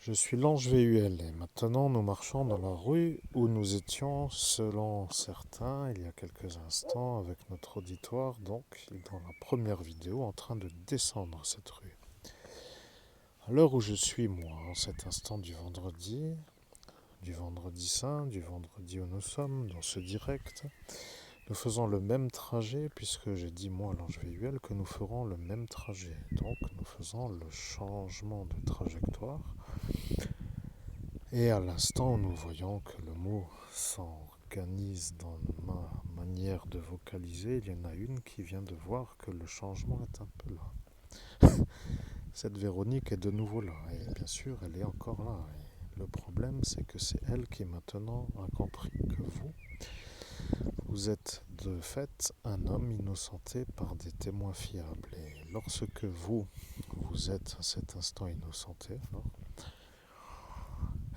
Je suis l'ange VUL et maintenant nous marchons dans la rue où nous étions, selon certains, il y a quelques instants avec notre auditoire, donc dans la première vidéo, en train de descendre cette rue. À l'heure où je suis, moi, en cet instant du vendredi saint, du vendredi où nous sommes, dans ce direct, nous faisons le même trajet, puisque j'ai dit, moi, l'ange VUL, que nous ferons le même trajet. Donc nous faisons le changement de trajectoire. Et à l'instant, nous voyons que le mot s'organise dans ma manière de vocaliser. Il y en a une qui vient de voir que le changement est un peu là. Cette Véronique est de nouveau là. Et bien sûr, elle est encore là. Et le problème, c'est que c'est elle qui maintenant a compris que vous êtes de fait un homme innocenté par des témoins fiables. Et lorsque vous êtes à cet instant innocenté, alors,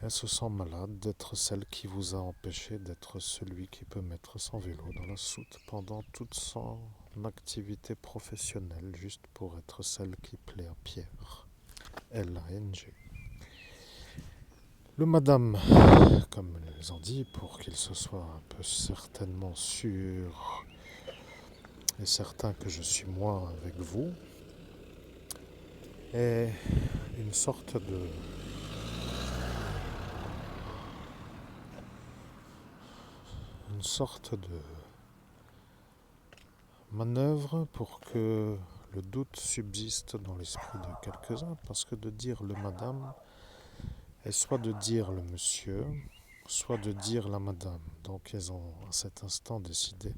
elle se sent malade d'être celle qui vous a empêché d'être celui qui peut mettre son vélo dans la soute pendant toute son activité professionnelle, juste pour être celle qui plaît à Pierre. L-A-N-G. Le madame, comme ils ont dit, pour qu'il se soit un peu certainement sûr et certain que je suis moi avec vous, est une sorte de manœuvre pour que le doute subsiste dans l'esprit de quelques-uns, parce que de dire le madame est soit de dire le monsieur, soit de dire la madame. Donc ils ont à cet instant décidé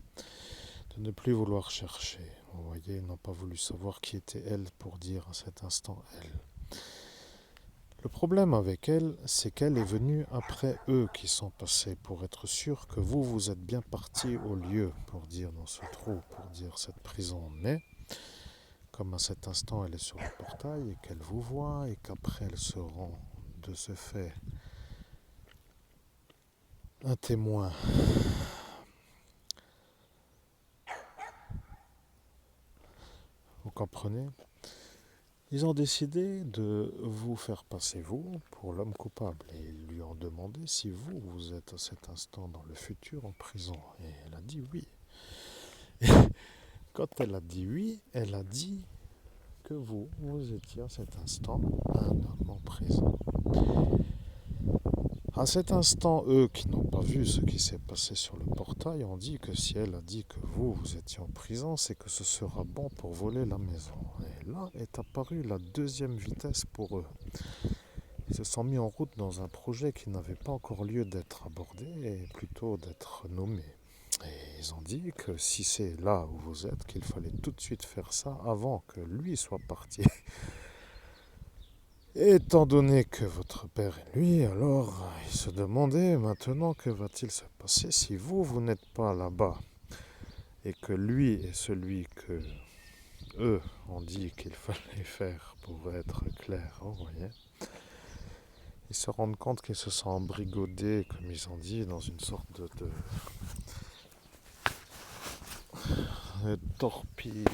de ne plus vouloir chercher. Vous voyez, ils n'ont pas voulu savoir qui était elle pour dire à cet instant elle. Le problème avec elle, c'est qu'elle est venue après eux qui sont passés pour être sûr que vous êtes bien partis au lieu, pour dire dans ce trou, pour dire cette prison. Mais comme à cet instant elle est sur le portail et qu'elle vous voit et qu'après elle se rend de ce fait un témoin, vous comprenez, ils ont décidé de vous faire passer vous pour l'homme coupable et ils lui ont demandé si vous êtes à cet instant dans le futur en prison. Et elle a dit oui. Et quand elle a dit oui, elle a dit que vous étiez à cet instant un homme en prison. À cet instant, eux qui n'ont pas vu ce qui s'est passé sur le portail ont dit que si elle a dit que vous étiez en prison, c'est que ce sera bon pour voler la maison. Et là est apparue la deuxième vitesse pour eux. Ils se sont mis en route dans un projet qui n'avait pas encore lieu d'être abordé, et plutôt d'être nommé. Et ils ont dit que si c'est là où vous êtes, qu'il fallait tout de suite faire ça avant que lui soit parti. Et étant donné que votre père est lui, alors il se demandait maintenant que va-t-il se passer si vous n'êtes pas là-bas et que lui est celui que eux ont dit qu'il fallait faire pour être clair, vous voyez. Ils se rendent compte qu'ils se sont embrigadés, comme ils ont dit, dans une sorte de torpille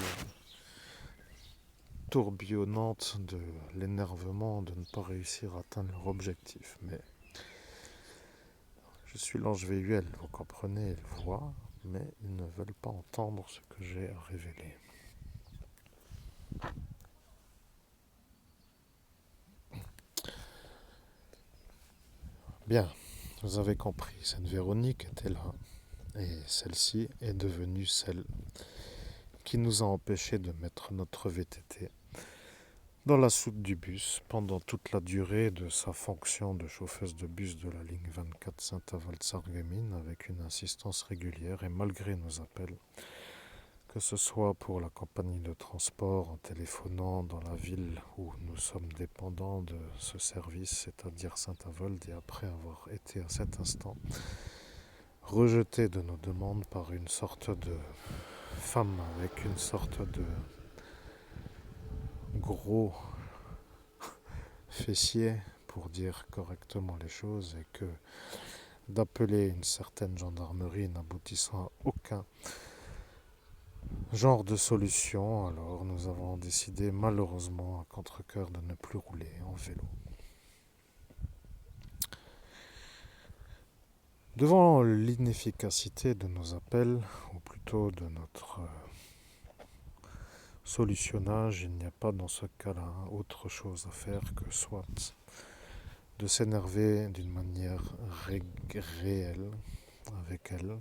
tourbillonnante de l'énervement de ne pas réussir à atteindre leur objectif. Mais je suis l'ange VUL, vous comprenez, ils voient, mais ils ne veulent pas entendre ce que j'ai à révéler. Bien, vous avez compris, cette Véronique était là, et celle-ci est devenue celle qui nous a empêché de mettre notre VTT dans la soute du bus pendant toute la durée de sa fonction de chauffeuse de bus de la ligne 24 Saint-Avold-Sarreguemines avec une assistance régulière et malgré nos appels, que ce soit pour la compagnie de transport en téléphonant dans la ville où nous sommes dépendants de ce service, c'est-à-dire Saint-Avold, et après avoir été à cet instant rejeté de nos demandes par une sorte de femme avec une sorte de gros fessier pour dire correctement les choses et que d'appeler une certaine gendarmerie n'aboutissant à aucun genre de solution, alors nous avons décidé malheureusement à contre-cœur de ne plus rouler en vélo. Devant l'inefficacité de nos appels, ou plutôt de notre solutionnage, il n'y a pas dans ce cas-là autre chose à faire que soit de s'énerver d'une manière réelle avec elle,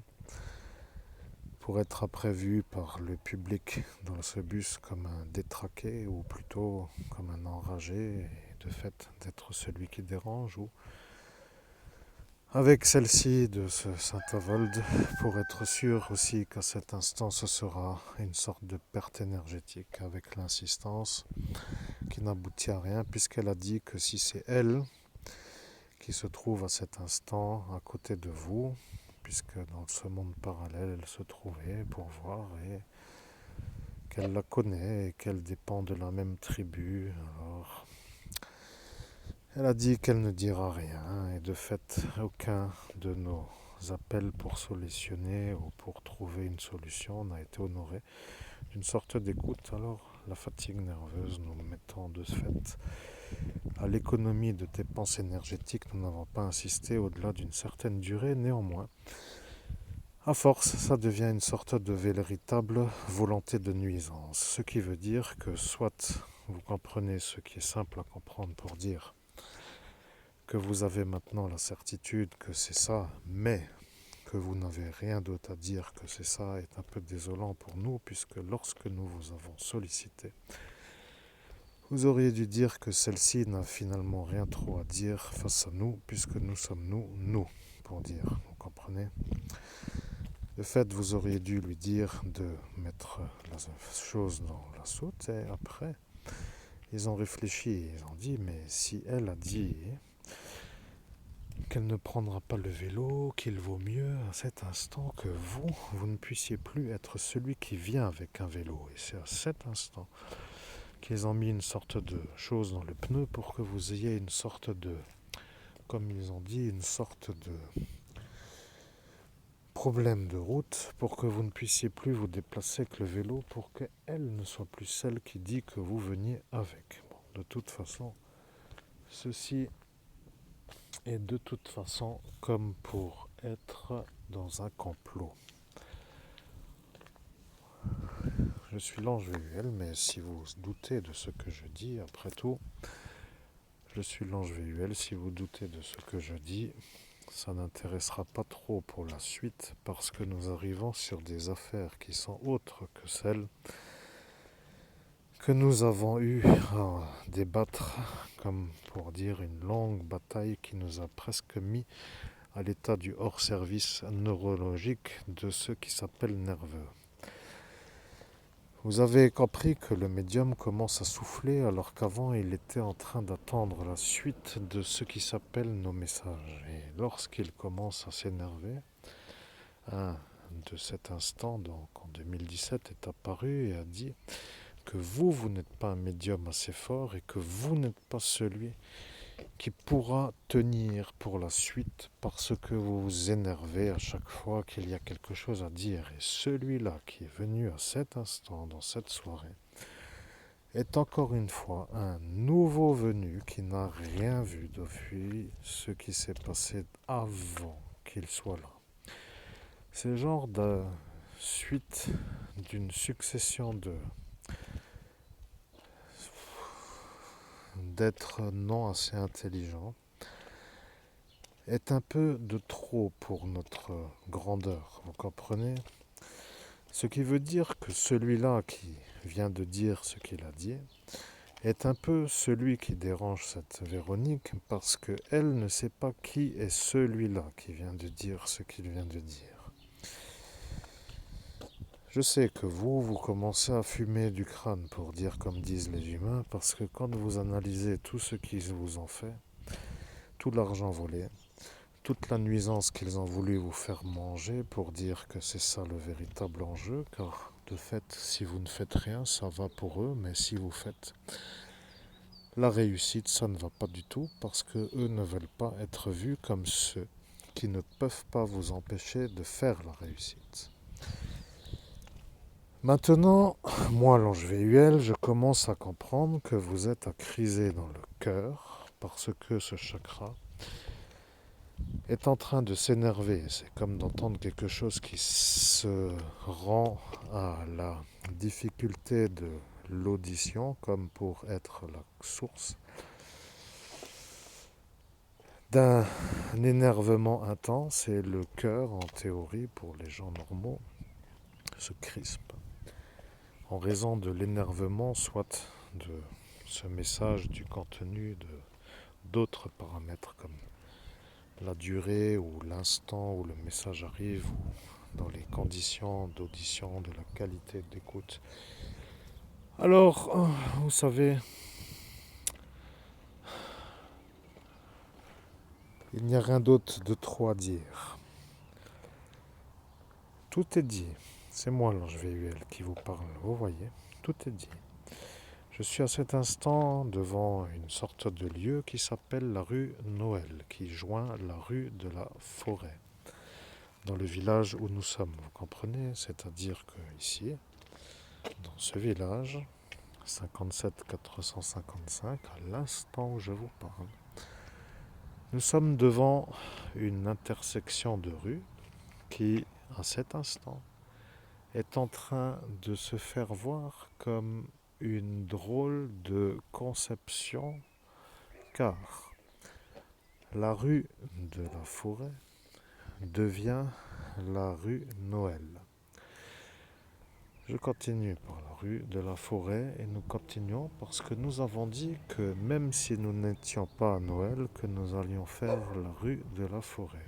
pour être après vu par le public dans ce bus comme un détraqué, ou plutôt comme un enragé, et de fait d'être celui qui dérange, ou avec celle-ci de ce Saint-Avold, pour être sûr aussi qu'à cet instant ce sera une sorte de perte énergétique, avec l'insistance qui n'aboutit à rien, puisqu'elle a dit que si c'est elle qui se trouve à cet instant à côté de vous, puisque dans ce monde parallèle elle se trouvait pour voir, et qu'elle la connaît et qu'elle dépend de la même tribu, alors elle a dit qu'elle ne dira rien, et de fait aucun de nos appels pour solutionner ou pour trouver une solution n'a été honoré d'une sorte d'écoute. Alors la fatigue nerveuse nous mettant de fait à l'économie de dépenses énergétiques, nous n'avons pas insisté au-delà d'une certaine durée. Néanmoins, à force, ça devient une sorte de véritable volonté de nuisance, ce qui veut dire que soit vous comprenez ce qui est simple à comprendre pour dire que vous avez maintenant la certitude que c'est ça, mais que vous n'avez rien d'autre à dire que c'est ça, est un peu désolant pour nous, puisque lorsque nous vous avons sollicité, vous auriez dû dire que celle-ci n'a finalement rien trop à dire face à nous, puisque nous sommes nous, pour dire, vous comprenez? De fait, vous auriez dû lui dire de mettre la chose dans la soute, et après, ils ont réfléchi, ils ont dit, mais si elle a dit qu'elle ne prendra pas le vélo, qu'il vaut mieux à cet instant que vous ne puissiez plus être celui qui vient avec un vélo. Et c'est à cet instant qu'ils ont mis une sorte de chose dans le pneu pour que vous ayez une sorte de, comme ils ont dit, une sorte de problème de route, pour que vous ne puissiez plus vous déplacer avec le vélo, pour qu'elle ne soit plus celle qui dit que vous veniez avec. Bon, de toute façon, ceci et de toute façon comme pour être dans un complot. Je suis l'ange VUL, mais si vous doutez de ce que je dis, après tout, je suis l'ange VUL, si vous doutez de ce que je dis, ça n'intéressera pas trop pour la suite, parce que nous arrivons sur des affaires qui sont autres que celles que nous avons eu à débattre, comme pour dire une longue bataille qui nous a presque mis à l'état du hors-service neurologique de ceux qui s'appellent nerveux. Vous avez compris que le médium commence à souffler alors qu'avant il était en train d'attendre la suite de ce qui s'appelle nos messages. Et lorsqu'il commence à s'énerver, un de cet instant, donc en 2017, est apparu et a dit que vous n'êtes pas un médium assez fort et que vous n'êtes pas celui qui pourra tenir pour la suite parce que vous vous énervez à chaque fois qu'il y a quelque chose à dire. Et celui-là qui est venu à cet instant, dans cette soirée, est encore une fois un nouveau venu qui n'a rien vu depuis ce qui s'est passé avant qu'il soit là. C'est le genre de suite d'une succession d'êtres non assez intelligents est un peu de trop pour notre grandeur, vous comprenez? Ce qui veut dire que celui-là qui vient de dire ce qu'il a dit est un peu celui qui dérange cette Véronique parce qu'elle ne sait pas qui est celui-là qui vient de dire ce qu'il vient de dire. Je sais que vous commencez à fumer du crâne pour dire comme disent les humains, parce que quand vous analysez tout ce qu'ils vous ont fait, tout l'argent volé, toute la nuisance qu'ils ont voulu vous faire manger pour dire que c'est ça le véritable enjeu, car de fait, si vous ne faites rien, ça va pour eux, mais si vous faites la réussite, ça ne va pas du tout, parce que eux ne veulent pas être vus comme ceux qui ne peuvent pas vous empêcher de faire la réussite. Maintenant, moi, l'ange VUL, je commence à comprendre que vous êtes à criser dans le cœur, parce que ce chakra est en train de s'énerver. C'est comme d'entendre quelque chose qui se rend à la difficulté de l'audition, comme pour être la source d'un énervement intense, et le cœur, en théorie, pour les gens normaux, se crispe en raison de l'énervement, soit de ce message, du contenu, de d'autres paramètres comme la durée ou l'instant où le message arrive, ou dans les conditions d'audition, de la qualité d'écoute. Alors, vous savez, il n'y a rien d'autre de trop à dire. Tout est dit. C'est moi l'ange VUL qui vous parle, vous voyez, tout est dit. Je suis à cet instant devant une sorte de lieu qui s'appelle la rue Noël, qui joint la rue de la Forêt, dans le village où nous sommes, vous comprenez? C'est-à-dire que ici, dans ce village, 57 455, à l'instant où je vous parle, nous sommes devant une intersection de rues qui, à cet instant, est en train de se faire voir comme une drôle de conception, car la rue de la Forêt devient la rue Noël. Je continue par la rue de la Forêt et nous continuons parce que nous avons dit que même si nous n'étions pas à Noël, que nous allions faire la rue de la Forêt.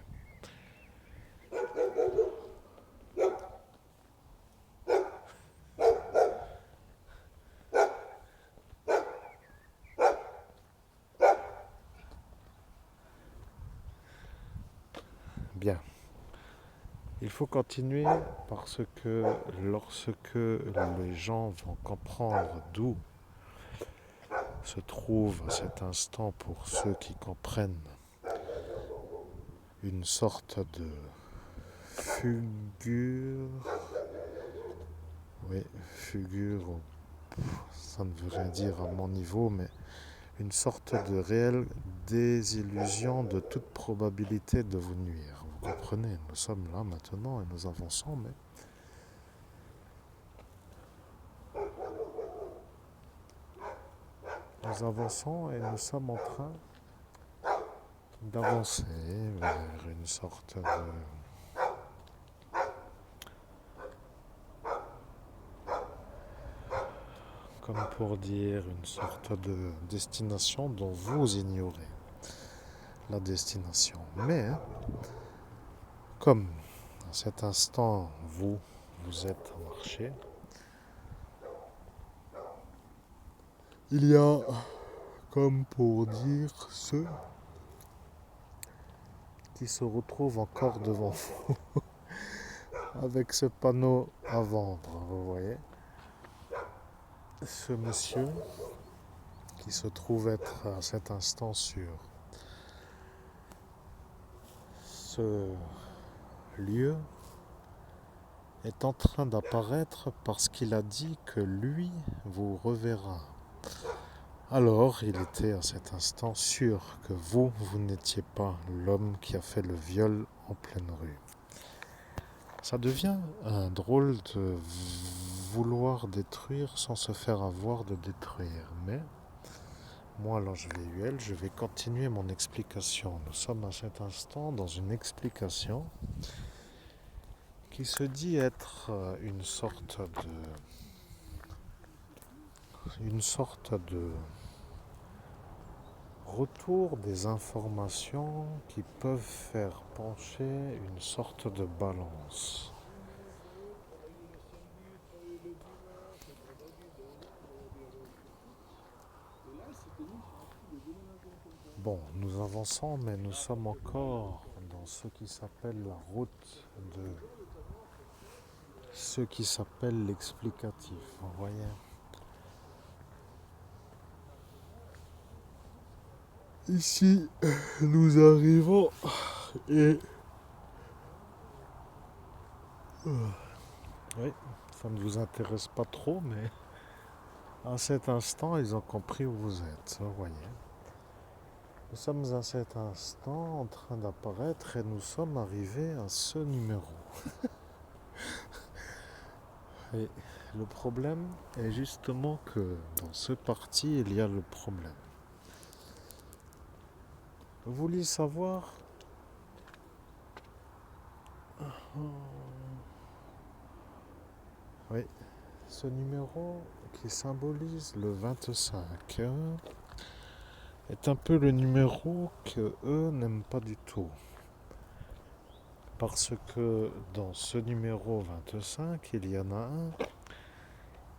Bien. Il faut continuer parce que lorsque les gens vont comprendre d'où se trouve à cet instant, pour ceux qui comprennent, une sorte de figure, oui, figure, ça ne veut rien dire à mon niveau, mais une sorte de réelle désillusion de toute probabilité de vous nuire. Vous comprenez, nous sommes là maintenant et nous avançons, mais nous avançons et nous sommes en train d'avancer vers une sorte de... comme pour dire une sorte de destination dont vous ignorez la destination. Mais, comme à cet instant, vous êtes en marché, il y a, comme pour dire, ceux qui se retrouvent encore devant vous avec ce panneau à vendre, vous voyez. Ce monsieur qui se trouve être à cet instant sur ce lieu est en train d'apparaître parce qu'il a dit que lui vous reverra. Alors, il était à cet instant sûr que vous n'étiez pas l'homme qui a fait le viol en pleine rue. Ça devient un drôle de vouloir détruire sans se faire avoir de détruire. Mais, moi, l'ange VUL, je vais continuer mon explication. Nous sommes à cet instant dans une explication qui se dit être une sorte de retour des informations qui peuvent faire pencher une sorte de balance. Bon, nous avançons, mais nous sommes encore dans ce qui s'appelle la route de ce qui s'appelle l'explicatif, vous voyez. Ici, nous arrivons et... Oui, ça ne vous intéresse pas trop, mais à cet instant, ils ont compris où vous êtes, vous voyez. Nous sommes à cet instant en train d'apparaître et nous sommes arrivés à ce numéro. Et le problème est justement que dans ce parti, il y a le problème. Vous vouliez savoir Oui, ce numéro qui symbolise le 25 est un peu le numéro que eux n'aiment pas du tout. Parce que dans ce numéro 25, il y en a un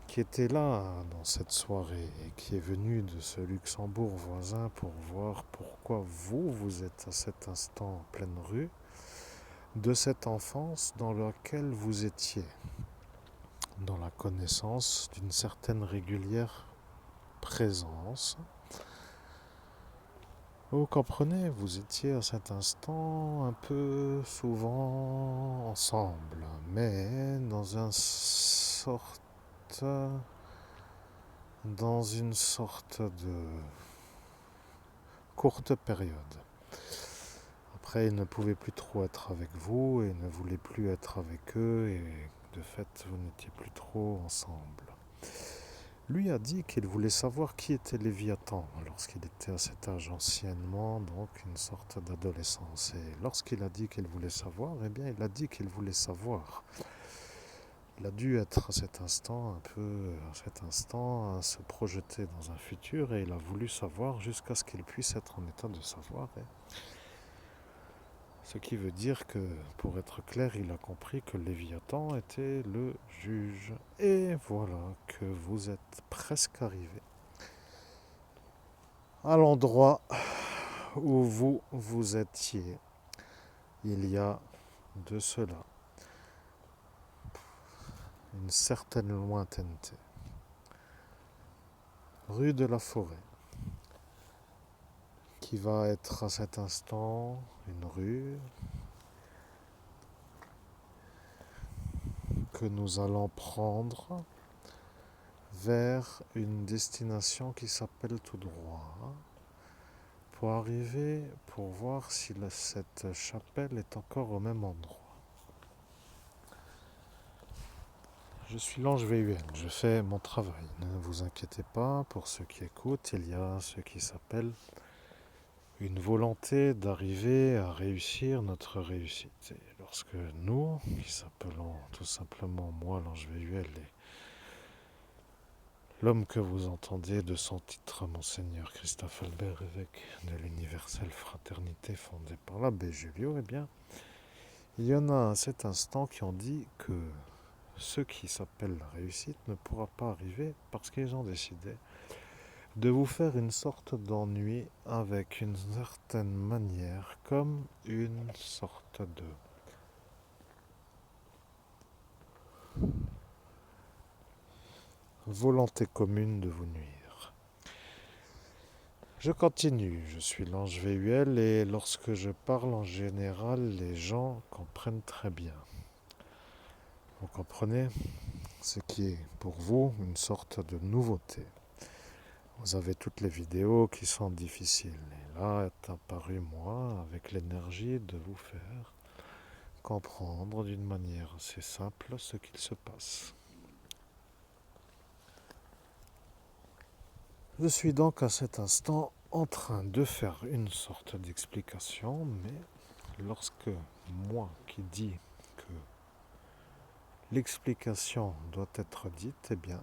qui était là dans cette soirée et qui est venu de ce Luxembourg voisin pour voir pourquoi vous êtes à cet instant en pleine rue de cette enfance dans laquelle vous étiez, dans la connaissance d'une certaine régulière présence. Vous comprenez, vous étiez à cet instant un peu souvent ensemble, mais dans une sorte de courte période. Après, il ne pouvait plus trop être avec vous et ne voulait plus être avec eux et de fait, vous n'étiez plus trop ensemble. Lui a dit qu'il voulait savoir qui était Léviathan lorsqu'il était à cet âge anciennement, donc une sorte d'adolescence. Et lorsqu'il a dit qu'il voulait savoir, eh bien il a dit qu'il voulait savoir. Il a dû être à cet instant, à se projeter dans un futur et il a voulu savoir jusqu'à ce qu'il puisse être en état de savoir. Ce qui veut dire que, pour être clair, il a compris que Léviathan était le juge. Et voilà que vous êtes presque arrivé à l'endroit où vous étiez il y a de cela une certaine lointaineté. Rue de la Forêt, qui va être à cet instant une rue que nous allons prendre vers une destination qui s'appelle tout droit, pour arriver, pour voir si cette chapelle est encore au même endroit. Je suis l'ange VUL, je fais mon travail. Ne vous inquiétez pas, pour ceux qui écoutent, il y a ce qui s'appelle une volonté d'arriver à réussir notre réussite. Et lorsque nous, qui s'appelons tout simplement moi, l'ange VUL, et l'homme que vous entendez de son titre, Monseigneur Christophe Albert, évêque de l'universelle fraternité fondée par l'abbé Julio, eh bien, il y en a à cet instant qui ont dit que ce qui s'appelle la réussite ne pourra pas arriver parce qu'ils ont décidé de vous faire une sorte d'ennui avec une certaine manière, comme une sorte de volonté commune de vous nuire. Je continue, je suis l'ange VUL et lorsque je parle en général, les gens comprennent très bien. Vous comprenez ce qui est pour vous une sorte de nouveauté. Vous avez toutes les vidéos qui sont difficiles. Et là est apparu moi avec l'énergie de vous faire comprendre d'une manière assez simple ce qu'il se passe. Je suis donc à cet instant en train de faire une sorte d'explication, mais lorsque moi qui dis que l'explication doit être dite, eh bien,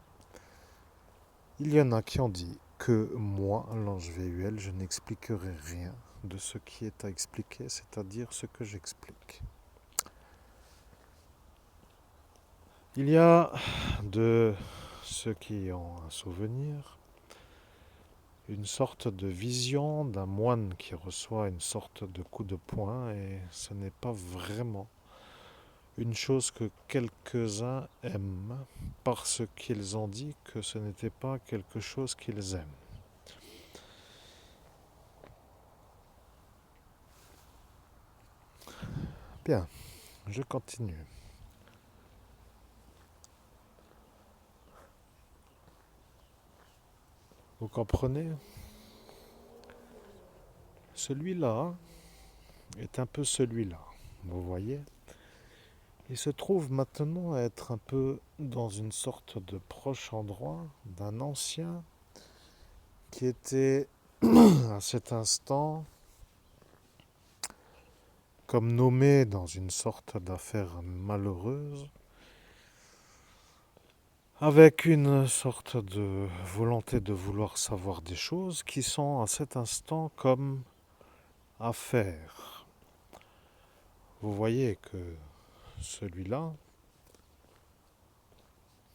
il y en a qui ont dit que moi, l'ange VUL, je n'expliquerai rien de ce qui est à expliquer, c'est-à-dire ce que j'explique. Il y a de ceux qui ont un souvenir, une sorte de vision d'un moine qui reçoit une sorte de coup de poing et ce n'est pas vraiment une chose que quelques-uns aiment parce qu'ils ont dit que ce n'était pas quelque chose qu'ils aiment. Bien, je continue. Vous comprenez ? Celui-là est un peu celui-là, vous voyez. Il se trouve maintenant à être un peu dans une sorte de proche endroit d'un ancien qui était à cet instant comme nommé dans une sorte d'affaire malheureuse, avec une sorte de volonté de vouloir savoir des choses qui sont à cet instant comme à faire. Vous voyez que celui-là,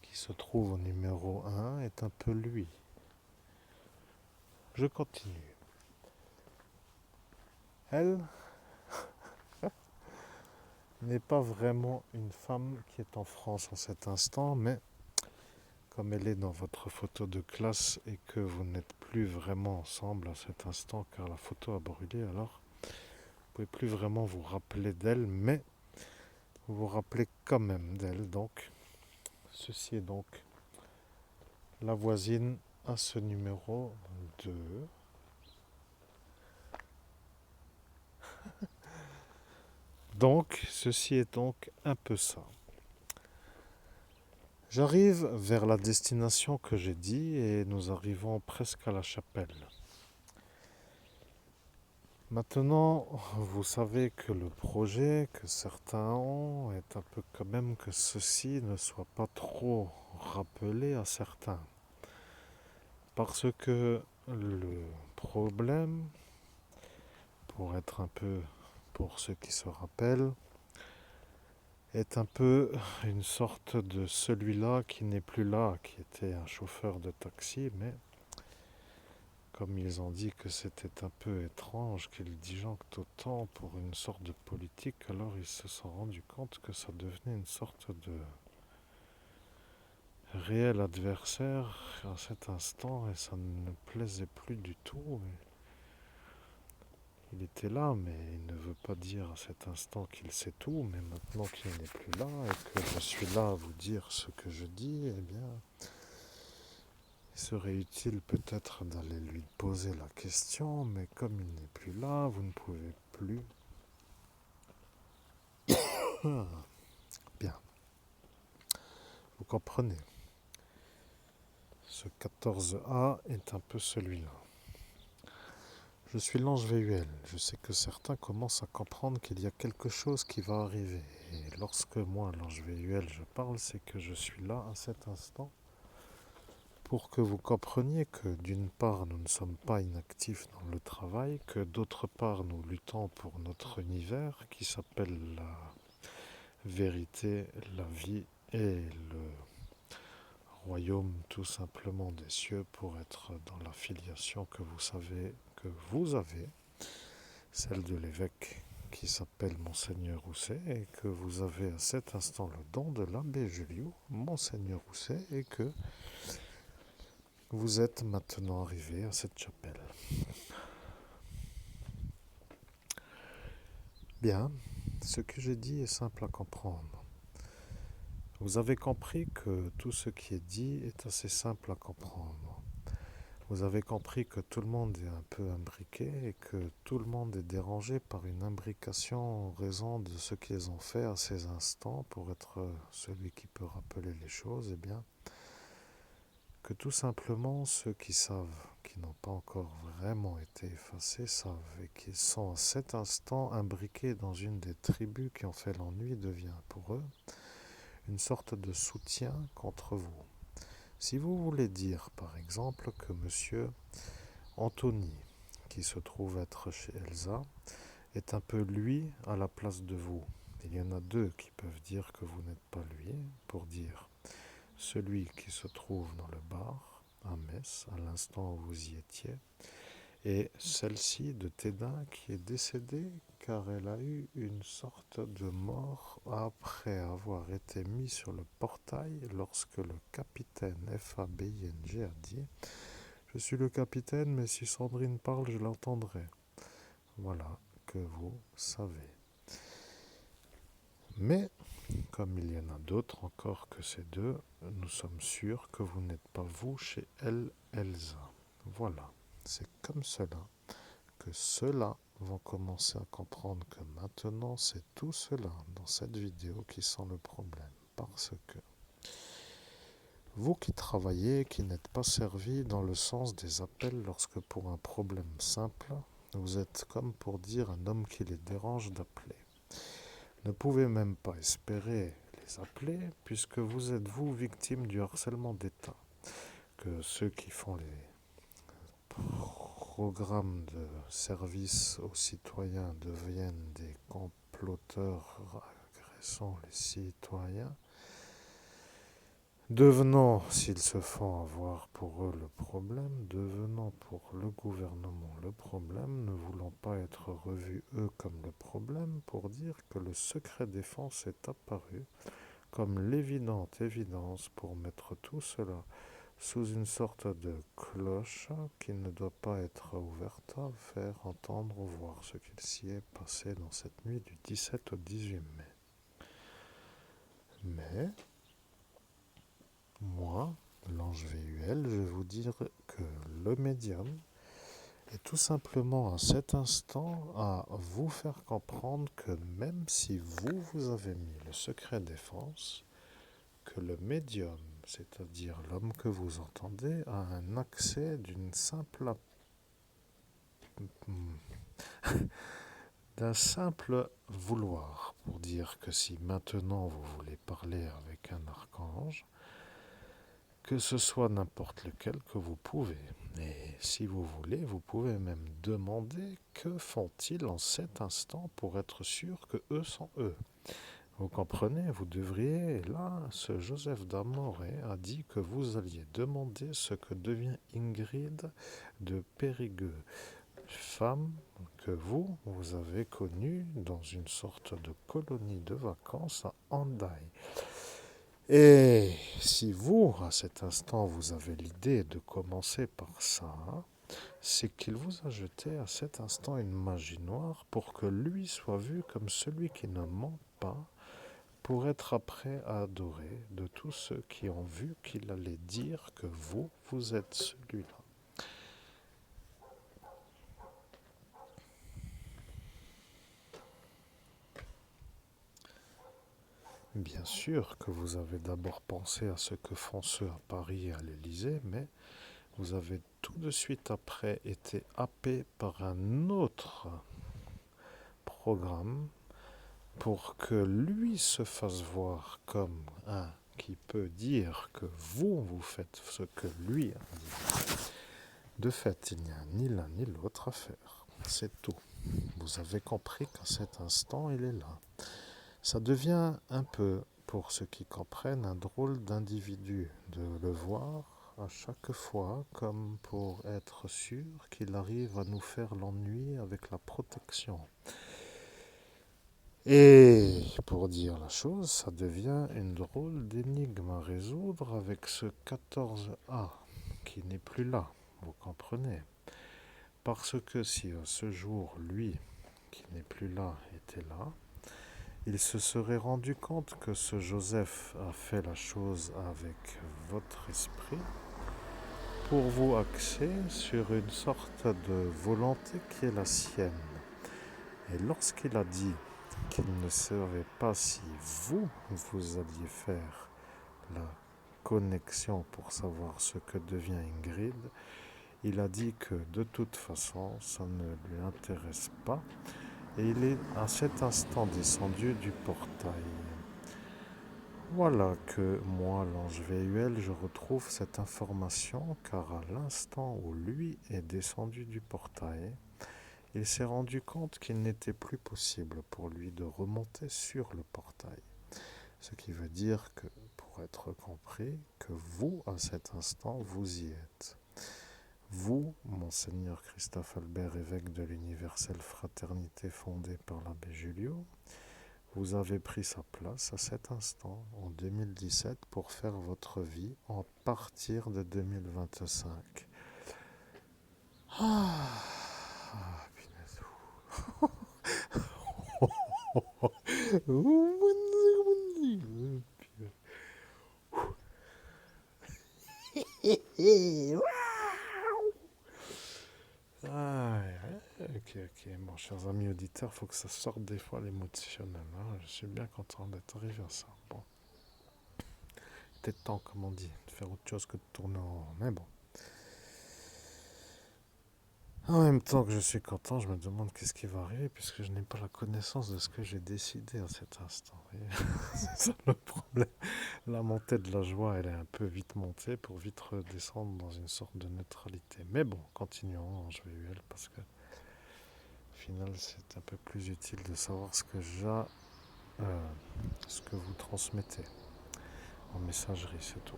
qui se trouve au numéro 1, est un peu lui. Je continue. Elle n'est pas vraiment une femme qui est en France en cet instant, mais comme elle est dans votre photo de classe et que vous n'êtes plus vraiment ensemble à cet instant car la photo a brûlé, alors vous ne pouvez plus vraiment vous rappeler d'elle, mais vous vous rappelez quand même d'elle. Donc, ceci est donc la voisine à ce numéro 2. Donc, ceci est donc un peu ça. J'arrive vers la destination que j'ai dit et nous arrivons presque à la chapelle. Maintenant, vous savez que le projet que certains ont est un peu quand même que ceci ne soit pas trop rappelé à certains. Parce que le problème, pour être un peu, pour ceux qui se rappellent, est un peu une sorte de celui-là qui n'est plus là, qui était un chauffeur de taxi, mais comme ils ont dit que c'était un peu étrange qu'ils disjonctent autant pour une sorte de politique, alors ils se sont rendus compte que ça devenait une sorte de réel adversaire à cet instant et ça ne plaisait plus du tout. Il était là, mais il ne veut pas dire à cet instant qu'il sait tout, mais maintenant qu'il n'est plus là et que je suis là à vous dire ce que je dis, eh bien, il serait utile peut-être d'aller lui poser la question, mais comme il n'est plus là, vous ne pouvez plus. Bien, vous comprenez. Ce 14A est un peu celui-là. Je suis l'ange VUL. Je sais que certains commencent à comprendre qu'il y a quelque chose qui va arriver. Et lorsque moi, l'ange VUL, je parle, c'est que je suis là à cet instant pour que vous compreniez que d'une part, nous ne sommes pas inactifs dans le travail, que d'autre part, nous luttons pour notre univers qui s'appelle la vérité, la vie et le royaume tout simplement des cieux pour être dans la filiation que vous avez, celle de l'évêque qui s'appelle Monseigneur Rousset et que vous avez à cet instant le don de l'abbé Julio, Monseigneur Rousset, et que vous êtes maintenant arrivé à cette chapelle. Bien, ce que j'ai dit est simple à comprendre. Vous avez compris que tout ce qui est dit est assez simple à comprendre. Vous avez compris que tout le monde est un peu imbriqué et que tout le monde est dérangé par une imbrication en raison de ce qu'ils ont fait à ces instants pour être celui qui peut rappeler les choses, et bien que tout simplement ceux qui savent, qui n'ont pas encore vraiment été effacés, savent et qui sont à cet instant imbriqués dans une des tribus qui ont fait l'ennui devient pour eux une sorte de soutien contre vous. Si vous voulez dire par exemple que monsieur Anthony, qui se trouve être chez Elsa, est un peu lui à la place de vous. Il y en a deux qui peuvent dire que vous n'êtes pas lui, pour dire celui qui se trouve dans le bar à Metz à l'instant où vous y étiez, et celle-ci de Tédin qui est décédée car elle a eu une sorte de mort après avoir été mise sur le portail lorsque le capitaine FABING a dit je suis le capitaine, mais si Sandrine parle, je l'entendrai. Voilà que vous savez. Mais, comme il y en a d'autres encore que ces deux, nous sommes sûrs que vous n'êtes pas vous chez elle, Elsa. Voilà, c'est comme cela que ceux-là vont commencer à comprendre que maintenant c'est tout cela dans cette vidéo qui sont le problème. Parce que vous qui travaillez, qui n'êtes pas servi dans le sens des appels lorsque pour un problème simple, vous êtes comme pour dire un homme qui les dérange d'appeler. Ne pouvez même pas espérer les appeler puisque vous êtes vous victime du harcèlement d'État. Que ceux qui font les programmes de service aux citoyens deviennent des comploteurs agressant les citoyens, devenant, s'ils se font avoir pour eux le problème, devenant pour le gouvernement le problème, ne voulant pas être revus eux comme le problème, pour dire que le secret défense est apparu comme l'évidente évidence pour mettre tout cela sous une sorte de cloche qui ne doit pas être ouverte à faire entendre ou voir ce qu'il s'y est passé dans cette nuit du 17 au 18 mai. Mais, moi, l'ange VUL, je vais vous dire que le médium est tout simplement à cet instant à vous faire comprendre que même si vous avez mis le secret défense, que le médium, c'est-à-dire l'homme que vous entendez, a un accès d'un simple vouloir, pour dire que si maintenant vous voulez parler avec un archange, que ce soit n'importe lequel que vous pouvez. Et si vous voulez, vous pouvez même demander que font-ils en cet instant pour être sûr que eux sont eux. Vous comprenez, vous devriez, là, ce Joseph d'Amoré a dit que vous alliez demander ce que devient Ingrid de Périgueux, femme que vous avez connue dans une sorte de colonie de vacances à Hendaye. Et si vous, à cet instant, vous avez l'idée de commencer par ça, c'est qu'il vous a jeté à cet instant une magie noire pour que lui soit vu comme celui qui ne ment pas, pour être après à adorer de tous ceux qui ont vu qu'il allait dire que vous êtes celui-là. Bien sûr que vous avez d'abord pensé à ce que font ceux à Paris et à l'Élysée, mais vous avez tout de suite après été happé par un autre programme pour que lui se fasse voir comme un qui peut dire que vous faites ce que lui a dit. De fait, il n'y a ni l'un ni l'autre à faire. C'est tout. Vous avez compris qu'à cet instant, il est là. Ça devient un peu, pour ceux qui comprennent, un drôle d'individu de le voir à chaque fois comme pour être sûr qu'il arrive à nous faire l'ennui avec la protection. Et pour dire la chose, ça devient une drôle d'énigme à résoudre avec ce 14A qui n'est plus là, vous comprenez. Parce que si à ce jour, lui, qui n'est plus là, était là, il se serait rendu compte que ce Joseph a fait la chose avec votre esprit pour vous axer sur une sorte de volonté qui est la sienne. Et lorsqu'il a dit qu'il ne savait pas si vous alliez faire la connexion pour savoir ce que devient Ingrid, il a dit que de toute façon, ça ne lui intéresse pas. Et il est à cet instant descendu du portail. Voilà que moi, l'ange VUL, je retrouve cette information car à l'instant où lui est descendu du portail, il s'est rendu compte qu'il n'était plus possible pour lui de remonter sur le portail. Ce qui veut dire que, pour être compris, que vous, à cet instant, vous y êtes. Vous, Monseigneur Christophe Albert, évêque de l'Universelle Fraternité fondée par l'abbé Julio, vous avez pris sa place à cet instant, en 2017, pour faire votre vie en partir de 2025. Punaise. ok. Bon, chers amis auditeurs, il faut que ça sorte des fois l'émotionnel, hein. Je suis bien content d'être arrivé à ça. Bon, peut-être temps, comme on dit, de faire autre chose que de tourner en rond. Mais bon. En même temps que je suis content, je me demande qu'est-ce qui va arriver puisque je n'ai pas la connaissance de ce que j'ai décidé à cet instant. Vous voyez. C'est ça le problème. La montée de la joie, elle est un peu vite montée pour vite redescendre dans une sorte de neutralité. Mais bon, continuons en JVUL parce que au final, c'est un peu plus utile de savoir ce que vous transmettez en messagerie, c'est tout.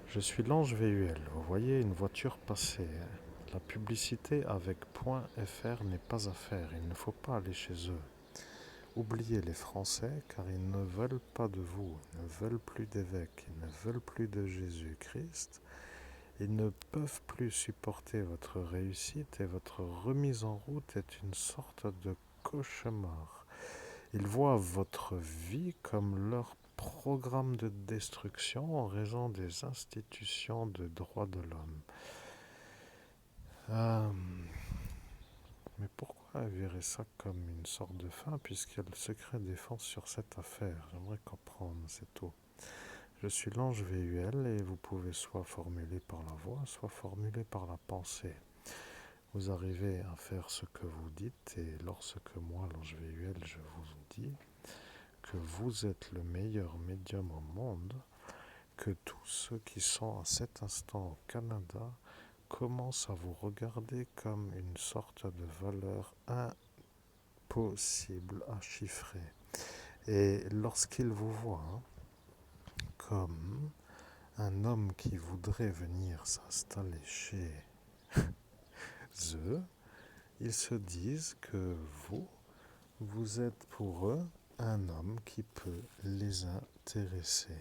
Je suis l'ange VUL. Vous voyez une voiture passer. La publicité avec .fr n'est pas à faire. Il ne faut pas aller chez eux. Oubliez les Français car ils ne veulent pas de vous. Ils ne veulent plus d'évêques. Ils ne veulent plus de Jésus-Christ. Ils ne peuvent plus supporter votre réussite et votre remise en route est une sorte de cauchemar. Ils voient votre vie comme leur programme de destruction en raison des institutions de droits de l'homme. Mais pourquoi virer ça comme une sorte de fin puisqu'il y a le secret défense sur cette affaire? J'aimerais comprendre, c'est tout. Je suis l'ange VUL et vous pouvez soit formuler par la voix, soit formuler par la pensée. Vous arrivez à faire ce que vous dites et lorsque moi, l'ange VUL, je vous dis que vous êtes le meilleur médium au monde, que tous ceux qui sont à cet instant au Canada commencent à vous regarder comme une sorte de valeur impossible à chiffrer. Et lorsqu'ils vous voient comme un homme qui voudrait venir s'installer chez eux, ils se disent que vous êtes pour eux un homme qui peut les intéresser.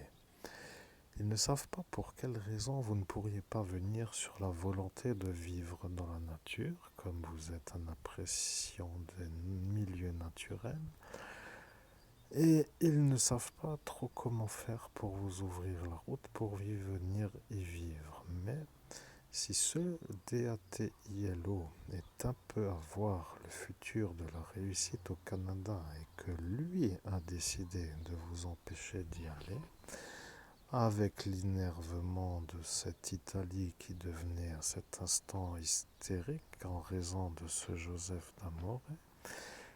Ils ne savent pas pour quelle raison vous ne pourriez pas venir sur la volonté de vivre dans la nature, comme vous êtes en appréciation des milieux naturels. Et ils ne savent pas trop comment faire pour vous ouvrir la route pour venir y vivre. Mais si ce DATILO est un peu à voir le futur de la réussite au Canada et que lui a décidé de vous empêcher d'y aller, avec l'énervement de cette Italie qui devenait à cet instant hystérique en raison de ce Joseph d'Amore,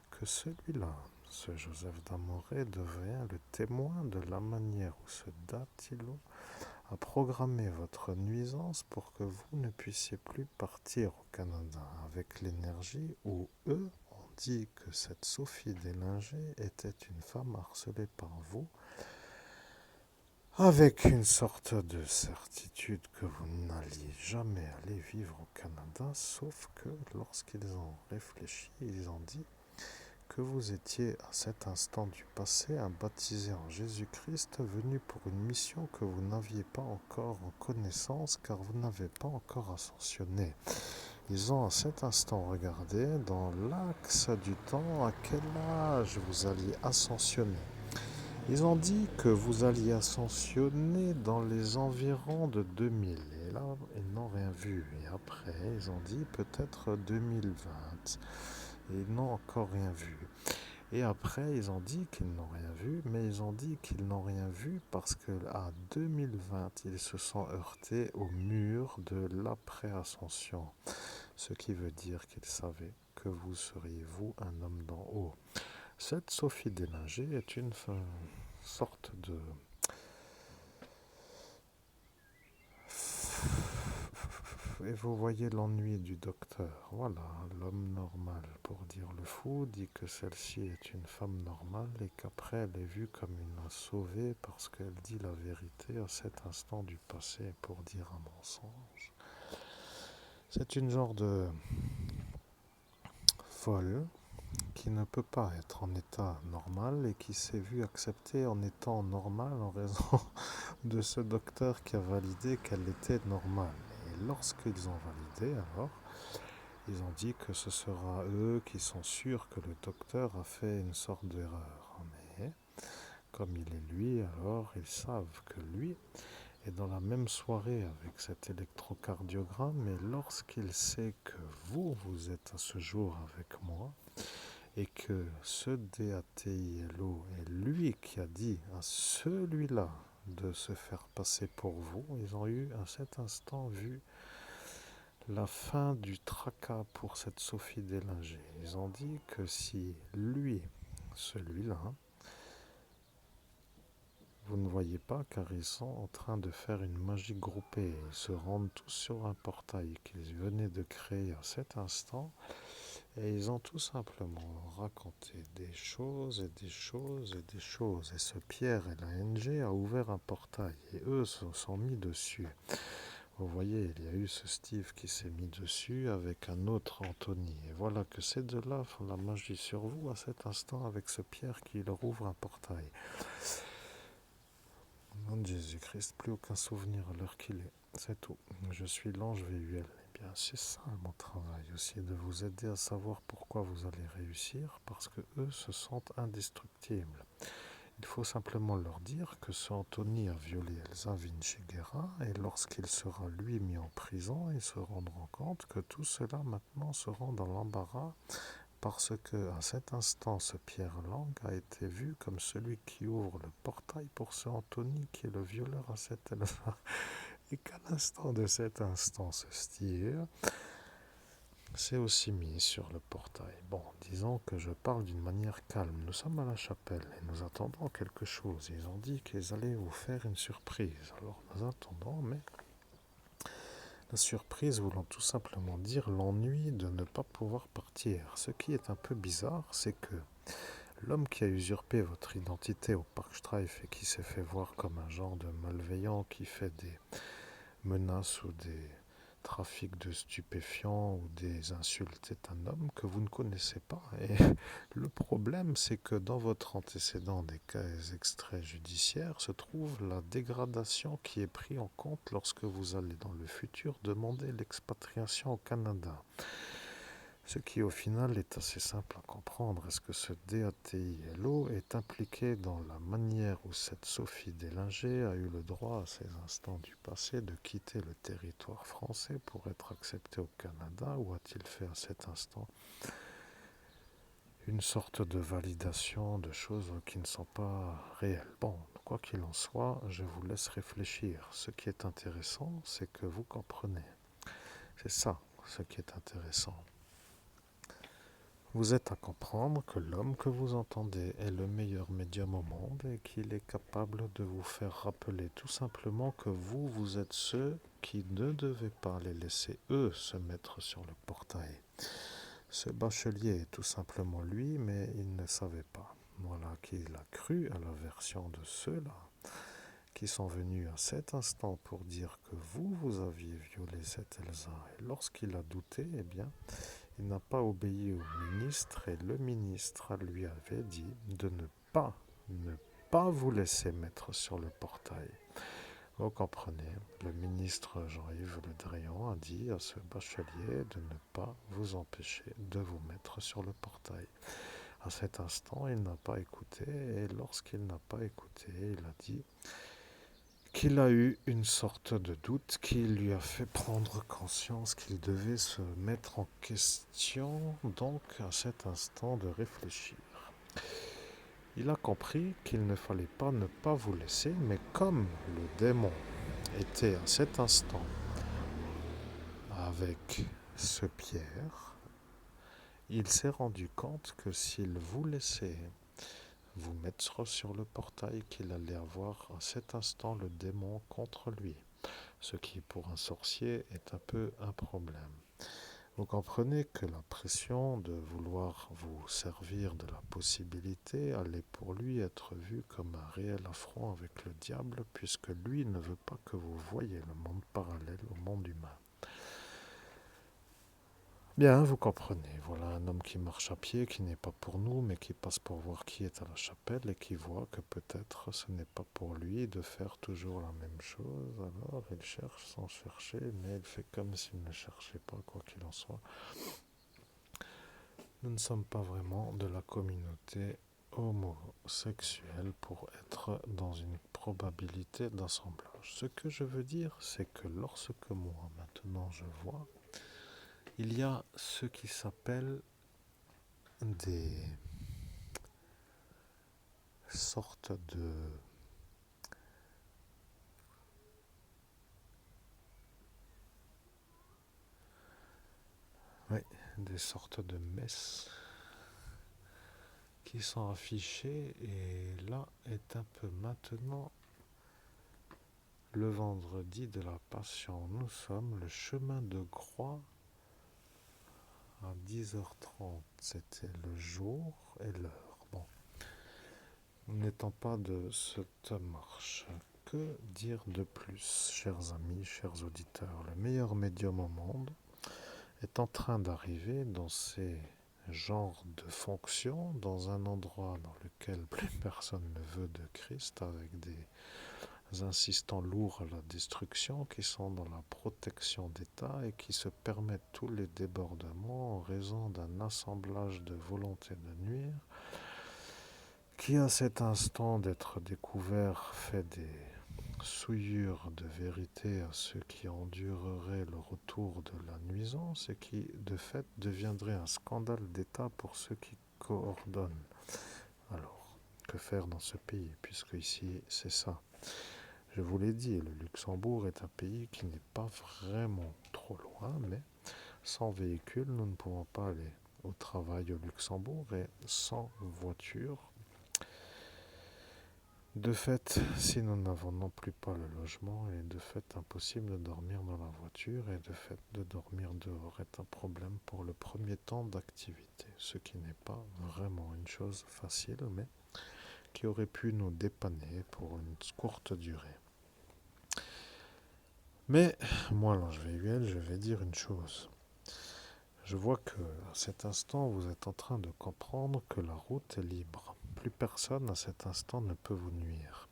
que celui-là, ce Joseph d'Amore, devient le témoin de la manière où ce Datilo a programmé votre nuisance pour que vous ne puissiez plus partir au Canada avec l'énergie où eux ont dit que cette Sophie Délinger était une femme harcelée par vous, avec une sorte de certitude que vous n'alliez jamais aller vivre au Canada, sauf que lorsqu'ils ont réfléchi, ils ont dit que vous étiez à cet instant du passé un baptisé en Jésus-Christ venu pour une mission que vous n'aviez pas encore en connaissance car vous n'avez pas encore ascensionné. Ils ont à cet instant regardé dans l'axe du temps à quel âge vous alliez ascensionner. Ils ont dit que vous alliez ascensionner dans les environs de 2000. Et là, ils n'ont rien vu. Et après, ils ont dit peut-être 2020. Et ils n'ont encore rien vu. Et après, ils ont dit qu'ils n'ont rien vu, mais ils ont dit qu'ils n'ont rien vu parce qu'à 2020, ils se sont heurtés au mur de l'après-ascension. Ce qui veut dire qu'ils savaient que vous seriez, vous, un homme d'en haut. Cette Sophie Délinger est une sorte de... Et vous voyez l'ennui du docteur. Voilà, l'homme normal, pour dire le fou, dit que celle-ci est une femme normale et qu'après elle est vue comme une sauvée parce qu'elle dit la vérité à cet instant du passé pour dire un mensonge. C'est une genre de folle qui ne peut pas être en état normal et qui s'est vue accepter en étant normal en raison de ce docteur qui a validé qu'elle était normale. Et lorsqu'ils ont validé, alors, ils ont dit que ce sera eux qui sont sûrs que le docteur a fait une sorte d'erreur. Mais comme il est lui, alors ils savent que lui Et dans la même soirée avec cet électrocardiogramme, et lorsqu'il sait que vous êtes à ce jour avec moi, et que ce DATILO est lui qui a dit à celui-là de se faire passer pour vous, ils ont eu à cet instant vu la fin du tracas pour cette Sophie Délingé. Ils ont dit que si lui, celui-là, vous ne voyez pas car ils sont en train de faire une magie groupée. Ils se rendent tous sur un portail qu'ils venaient de créer à cet instant et ils ont tout simplement raconté des choses et des choses et des choses. Et ce Pierre et la NG a ouvert un portail et eux se sont mis dessus. Vous voyez, il y a eu ce Steve qui s'est mis dessus avec un autre Anthony. Et voilà que ces deux-là font la magie sur vous à cet instant avec ce Pierre qui leur ouvre un portail. Nom de Jésus-Christ, plus aucun souvenir à l'heure qu'il est. C'est tout. Je suis l'ange VUL. Eh bien, c'est ça mon travail aussi, de vous aider à savoir pourquoi vous allez réussir, parce que eux se sentent indestructibles. Il faut simplement leur dire que ce Anthony a violé Elsa Vinciguerra et lorsqu'il sera lui mis en prison, ils se rendront compte que tout cela maintenant sera dans l'embarras parce que à cet instant, ce Pierre Lang a été vu comme celui qui ouvre le portail pour ce Anthony qui est le violeur à cette Elsa. Et qu'à l'instant de cet instant, ce Steve c'est aussi mis sur le portail. Bon, disons que je parle d'une manière calme. Nous sommes à la chapelle et nous attendons quelque chose. Ils ont dit qu'ils allaient vous faire une surprise. Alors nous attendons, mais la surprise voulant tout simplement dire l'ennui de ne pas pouvoir partir. Ce qui est un peu bizarre, c'est que l'homme qui a usurpé votre identité au Parc Streif et qui s'est fait voir comme un genre de malveillant qui fait des menaces ou des trafic de stupéfiants ou des insultes est un homme que vous ne connaissez pas. Et le problème, c'est que dans votre antécédent des cas extraits judiciaires se trouve la dégradation qui est prise en compte lorsque vous allez dans le futur demander l'expatriation au Canada. Ce qui au final est assez simple à comprendre. Est-ce que ce DATILO est impliqué dans la manière où cette Sophie Délingé a eu le droit à ces instants du passé de quitter le territoire français pour être acceptée au Canada, ou a-t-il fait à cet instant une sorte de validation de choses qui ne sont pas réelles? Bon, quoi qu'il en soit, je vous laisse réfléchir. Ce qui est intéressant, c'est que vous comprenez. C'est ça, ce qui est intéressant. Vous êtes à comprendre que l'homme que vous entendez est le meilleur médium au monde et qu'il est capable de vous faire rappeler tout simplement que vous êtes ceux qui ne devez pas les laisser eux se mettre sur le portail. Ce bachelier est tout simplement lui, mais il ne savait pas. Voilà qu'il a cru à la version de ceux-là qui sont venus à cet instant pour dire que vous aviez violé cette Elsa. Et lorsqu'il a douté, eh bien, il n'a pas obéi au ministre et le ministre lui avait dit de ne pas vous laisser mettre sur le portail. Vous comprenez, le ministre Jean-Yves Le Drian a dit à ce bachelier de ne pas vous empêcher de vous mettre sur le portail. À cet instant, il n'a pas écouté et lorsqu'il n'a pas écouté, il a dit qu'il a eu une sorte de doute qui lui a fait prendre conscience qu'il devait se mettre en question, donc à cet instant de réfléchir. Il a compris qu'il ne fallait pas ne pas vous laisser, mais comme le démon était à cet instant avec ce Pierre, il s'est rendu compte que s'il vous laissait vous mettre sur le portail, qu'il allait avoir à cet instant le démon contre lui. Ce qui pour un sorcier est un peu un problème. Vous comprenez que la pression de vouloir vous servir de la possibilité allait pour lui être vue comme un réel affront avec le diable, puisque lui ne veut pas que vous voyiez le monde parallèle au monde humain. Bien, vous comprenez, voilà un homme qui marche à pied, qui n'est pas pour nous, mais qui passe pour voir qui est à la chapelle et qui voit que peut-être ce n'est pas pour lui de faire toujours la même chose. Alors il cherche sans chercher, mais il fait comme s'il ne cherchait pas, quoi qu'il en soit. Nous ne sommes pas vraiment de la communauté homosexuelle pour être dans une probabilité d'assemblage. Ce que je veux dire, c'est que lorsque moi, maintenant, je vois, il y a ce qui s'appelle des sortes de... Oui, des sortes de messes qui sont affichées, et là est un peu maintenant le vendredi de la Passion. Nous sommes le chemin de croix à 10h30. C'était le jour et l'heure. Bon, n'étant pas de cette marche, que dire de plus, chers amis, chers auditeurs? Le meilleur médium au monde est en train d'arriver dans ces genres de fonctions, dans un endroit dans lequel plus personne ne veut de Christ, avec des insistants lourds à la destruction, qui sont dans la protection d'État et qui se permettent tous les débordements en raison d'un assemblage de volonté de nuire, qui à cet instant d'être découvert fait des souillure de vérité à ceux qui endureraient le retour de la nuisance, et qui de fait deviendrait un scandale d'État pour ceux qui coordonnent. Alors, que faire dans ce pays, puisque ici c'est ça. Je vous l'ai dit, le Luxembourg est un pays qui n'est pas vraiment trop loin, mais sans véhicule, nous ne pouvons pas aller au travail au Luxembourg, et sans voiture, de fait, si nous n'avons non plus pas le logement, il est de fait impossible de dormir dans la voiture, et de fait de dormir dehors est un problème pour le premier temps d'activité, ce qui n'est pas vraiment une chose facile, mais qui aurait pu nous dépanner pour une courte durée. Mais moi, l'ange Véhuel, je vais dire une chose. Je vois que à cet instant, vous êtes en train de comprendre que la route est libre. Plus personne à cet instant ne peut vous nuire.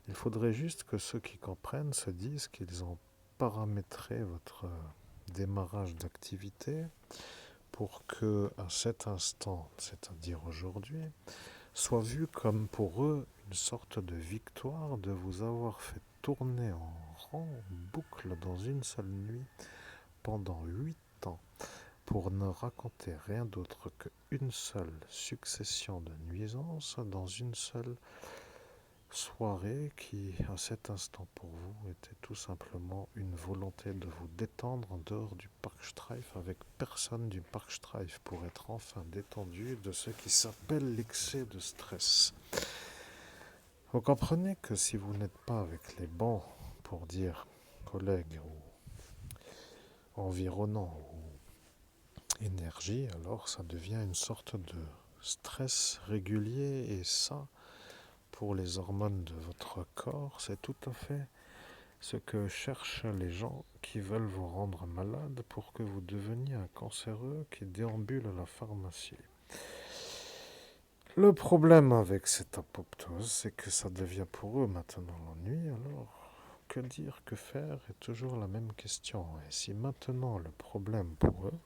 Il faudrait juste que ceux qui comprennent se disent qu'ils ont paramétré votre démarrage d'activité pour que, à cet instant, c'est-à-dire aujourd'hui, soit vu comme pour eux une sorte de victoire de vous avoir fait tourner en rond, en boucle, dans une seule nuit, pendant 8 ans, pour ne raconter rien d'autre qu'une seule succession de nuisances dans une seule soirée qui, à cet instant pour vous, était tout simplement une volonté de vous détendre en dehors du Parkstreif, avec personne du Parkstreif, pour être enfin détendu de ce qui s'appelle l'excès de stress. Vous comprenez que si vous n'êtes pas avec les bons, pour dire collègues ou environnants ou énergie, alors ça devient une sorte de stress régulier, et ça, pour les hormones de votre corps, c'est tout à fait ce que cherchent les gens qui veulent vous rendre malade pour que vous deveniez un cancéreux qui déambule à la pharmacie. Le problème avec cette apoptose, c'est que ça devient pour eux maintenant l'ennui. Alors, que dire, que faire est toujours la même question. Et si maintenant le problème pour eux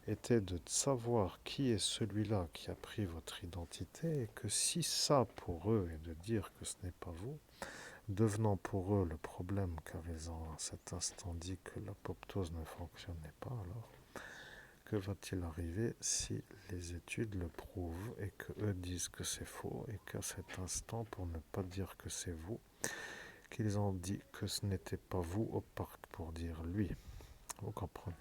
était de savoir qui est celui-là qui a pris votre identité, et que si ça pour eux est de dire que ce n'est pas vous, devenant pour eux le problème, car ils ont à cet instant dit que l'apoptose ne fonctionnait pas, alors que va-t-il arriver si les études le prouvent et que eux disent que c'est faux, et qu'à cet instant, pour ne pas dire que c'est vous, qu'ils ont dit que ce n'était pas vous au parc pour dire lui. Vous comprenez?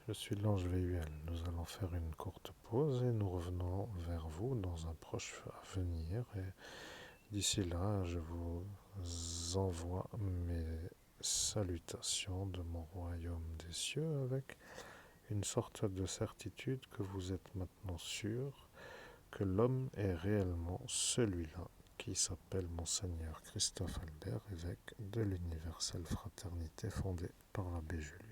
Je suis l'ange Véhuel. Nous allons faire une courte pause et nous revenons vers vous dans un proche avenir. Et d'ici là, je vous envoie mes salutations de mon royaume des cieux, avec une sorte de certitude que vous êtes maintenant sûr que l'homme est réellement celui-là qui s'appelle Monseigneur Christophe Albert, évêque de l'Universelle Fraternité fondée par l'abbé Jules.